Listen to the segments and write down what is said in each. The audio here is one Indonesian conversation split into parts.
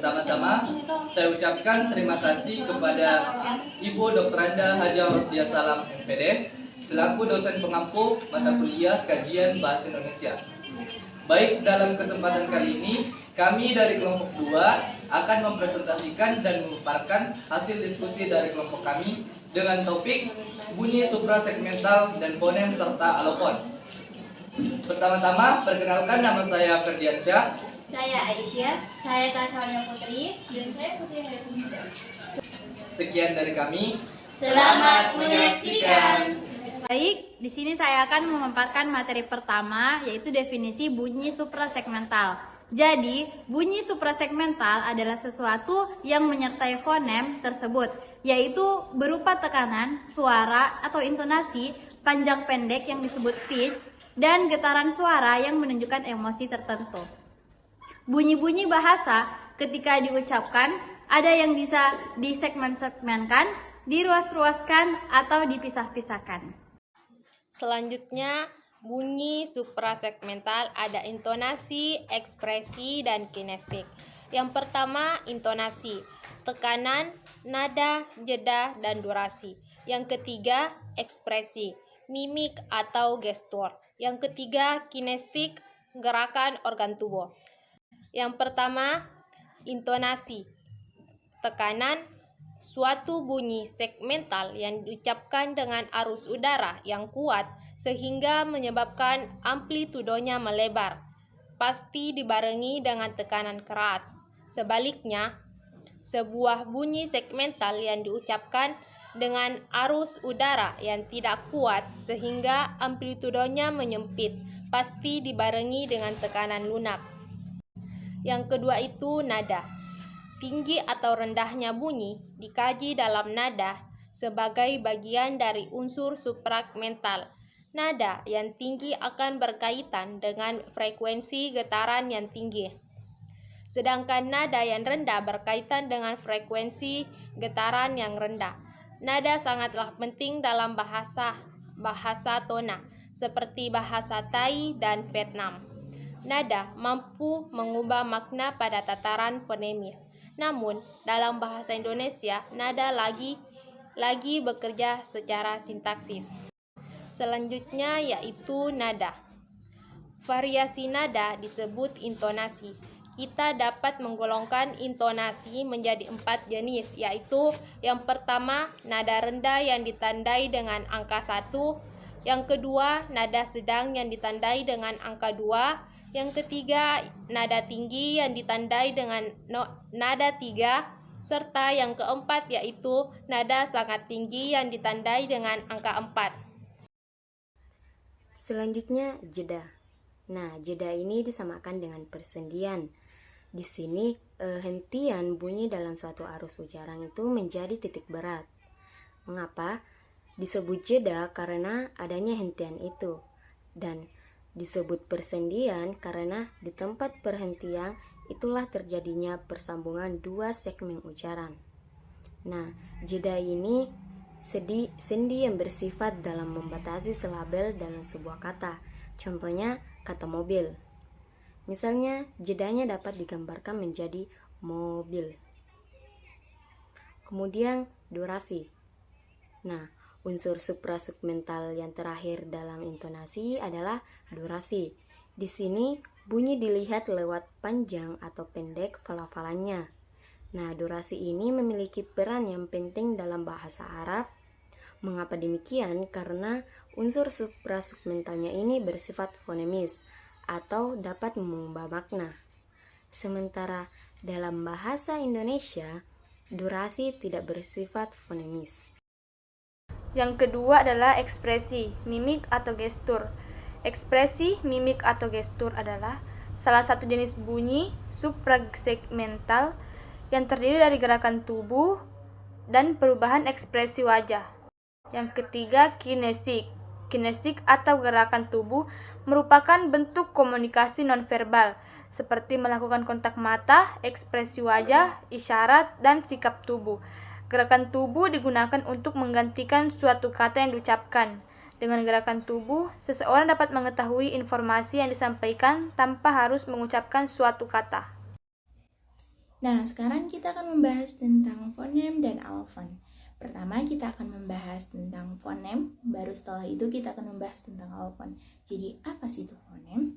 Pertama-tama, saya ucapkan terima kasih kepada Ibu Dr. Anda Haja Rosdia Salam, MPD, selaku dosen pengampu mata kuliah Kajian Bahasa Indonesia. Baik, dalam kesempatan kali ini, kami dari kelompok 2 akan mempresentasikan dan memaparkan hasil diskusi dari kelompok kami dengan topik bunyi suprasegmental dan fonem serta alofon. Pertama-tama, perkenalkan, nama saya Ferdiansyah. Saya Aisyah, saya Tashalia Putri, dan saya Putri Hayatullah. Sekian dari kami. Selamat menyaksikan. Baik, di sini saya akan memaparkan materi pertama, yaitu definisi bunyi suprasegmental. Jadi, bunyi suprasegmental adalah sesuatu yang menyertai fonem tersebut, yaitu berupa tekanan, suara atau intonasi, panjang pendek yang disebut pitch, dan getaran suara yang menunjukkan emosi tertentu. Bunyi-bunyi bahasa ketika diucapkan ada yang bisa disegmen-segmenkan, diruas-ruaskan, atau dipisah-pisahkan. Selanjutnya, bunyi suprasegmental ada intonasi, ekspresi, dan kinestik. Yang pertama, intonasi, tekanan, nada, jeda, dan durasi. Yang ketiga, ekspresi, mimik atau gestur. Yang ketiga, kinestik, gerakan organ tubuh. Yang pertama, intonasi, tekanan, suatu bunyi segmental yang diucapkan dengan arus udara yang kuat sehingga menyebabkan amplitudonya melebar, pasti dibarengi dengan tekanan keras. Sebaliknya, sebuah bunyi segmental yang diucapkan dengan arus udara yang tidak kuat sehingga amplitudonya menyempit, pasti dibarengi dengan tekanan lunak. Yang kedua itu nada. Tinggi atau rendahnya bunyi dikaji dalam nada sebagai bagian dari unsur suprasegmental. Nada yang tinggi akan berkaitan dengan frekuensi getaran yang tinggi. Sedangkan nada yang rendah berkaitan dengan frekuensi getaran yang rendah. Nada sangatlah penting dalam bahasa tona, seperti bahasa Thai dan Vietnam. Nada mampu mengubah makna pada tataran fonemis. Namun, dalam bahasa Indonesia, nada lagi bekerja secara sintaksis. Selanjutnya yaitu nada. Variasi nada disebut intonasi. Kita dapat menggolongkan intonasi menjadi 4 jenis, yaitu yang pertama, nada rendah yang ditandai dengan angka 1, yang kedua, nada sedang yang ditandai dengan angka 2, yang ketiga, nada tinggi yang ditandai dengan nada 3, serta yang keempat yaitu nada sangat tinggi yang ditandai dengan angka 4. Selanjutnya, jeda. Nah, jeda ini disamakan dengan persendian. Di sini, hentian bunyi dalam suatu arus ujaran itu menjadi titik berat. Mengapa? Disebut jeda karena adanya hentian itu. Dan disebut persendian karena di tempat perhentian itulah terjadinya persambungan dua segmen ujaran. Nah, jeda ini sendi yang bersifat dalam membatasi silabel dalam sebuah kata. Contohnya kata mobil. Misalnya, jedanya dapat digambarkan menjadi mobil. Kemudian durasi. Nah, unsur suprasegmental yang terakhir dalam intonasi adalah durasi. Di sini bunyi dilihat lewat panjang atau pendek pelafalannya. Nah, durasi ini memiliki peran yang penting dalam bahasa Arab. Mengapa demikian? Karena unsur suprasegmentalnya ini bersifat fonemis atau dapat mengubah makna. Sementara dalam bahasa Indonesia, durasi tidak bersifat fonemis. Yang kedua adalah ekspresi, mimik atau gestur. Ekspresi, mimik atau gestur adalah salah satu jenis bunyi suprasegmental yang terdiri dari gerakan tubuh dan perubahan ekspresi wajah. Yang ketiga, kinesik. Kinesik atau gerakan tubuh merupakan bentuk komunikasi nonverbal seperti melakukan kontak mata, ekspresi wajah, isyarat, dan sikap tubuh. Gerakan tubuh digunakan untuk menggantikan suatu kata yang diucapkan. Dengan gerakan tubuh, seseorang dapat mengetahui informasi yang disampaikan tanpa harus mengucapkan suatu kata. Nah, sekarang kita akan membahas tentang fonem dan alofon. Pertama, kita akan membahas tentang fonem, baru setelah itu kita akan membahas tentang alofon. Jadi, apa sih itu fonem?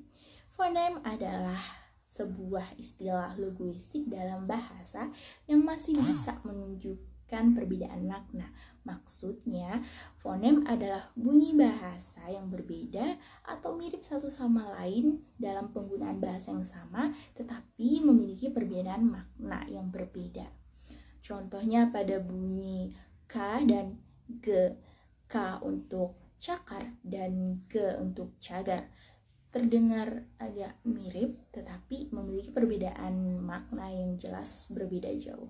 Fonem adalah sebuah istilah linguistik dalam bahasa yang masih bisa menunjukkan perbedaan makna. Maksudnya, fonem adalah bunyi bahasa yang berbeda atau mirip satu sama lain dalam penggunaan bahasa yang sama, tetapi memiliki perbedaan makna yang berbeda. Contohnya pada bunyi K dan G. K untuk cakar dan G untuk cagar. Terdengar agak mirip, tetapi memiliki perbedaan makna yang jelas berbeda jauh.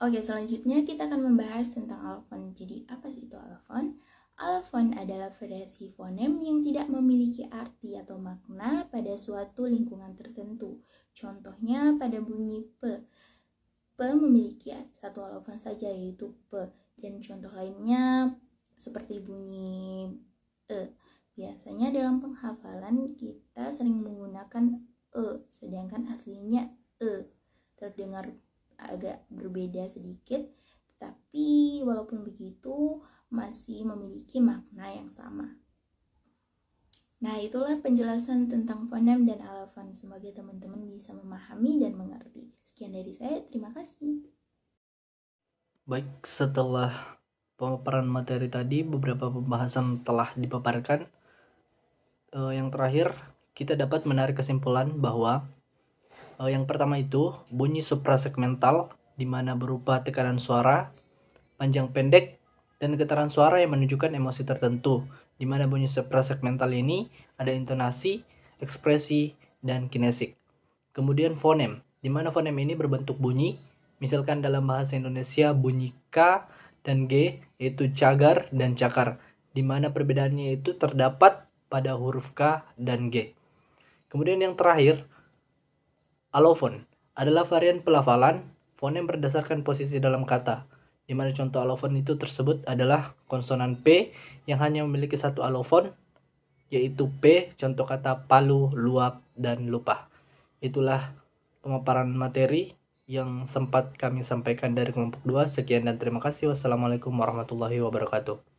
Oke, selanjutnya kita akan membahas tentang alofon. Jadi, apa sih itu alofon? Alofon adalah variasi fonem yang tidak memiliki arti atau makna pada suatu lingkungan tertentu. Contohnya pada bunyi P. P memiliki satu alofon saja, yaitu P. Dan contoh lainnya seperti bunyi E. Biasanya dalam penghafalan kita sering menggunakan E, sedangkan aslinya E. Terdengar agak berbeda sedikit, tapi walaupun begitu masih memiliki makna yang sama. Nah, itulah penjelasan tentang fonem dan alofon. Semoga teman-teman bisa memahami dan mengerti. Sekian dari saya, terima kasih. Baik, setelah pemaparan materi tadi, beberapa pembahasan telah dipaparkan. Yang terakhir, kita dapat menarik kesimpulan bahwa yang pertama itu bunyi suprasegmental, di mana berupa tekanan suara, panjang pendek, dan getaran suara yang menunjukkan emosi tertentu, di mana bunyi suprasegmental ini ada intonasi, ekspresi, dan kinesik. Kemudian fonem, di mana fonem ini berbentuk bunyi, misalkan dalam bahasa Indonesia bunyi K dan G, yaitu cagar dan cakar, di mana perbedaannya itu terdapat pada huruf K dan G. Kemudian yang terakhir, alofon adalah varian pelafalan fonem berdasarkan posisi dalam kata, di mana contoh alofon itu tersebut adalah konsonan P yang hanya memiliki satu alofon, yaitu P, contoh kata palu, luap, dan lupa. Itulah pemaparan materi yang sempat kami sampaikan dari kelompok 2. Sekian dan terima kasih. Wassalamualaikum warahmatullahi wabarakatuh.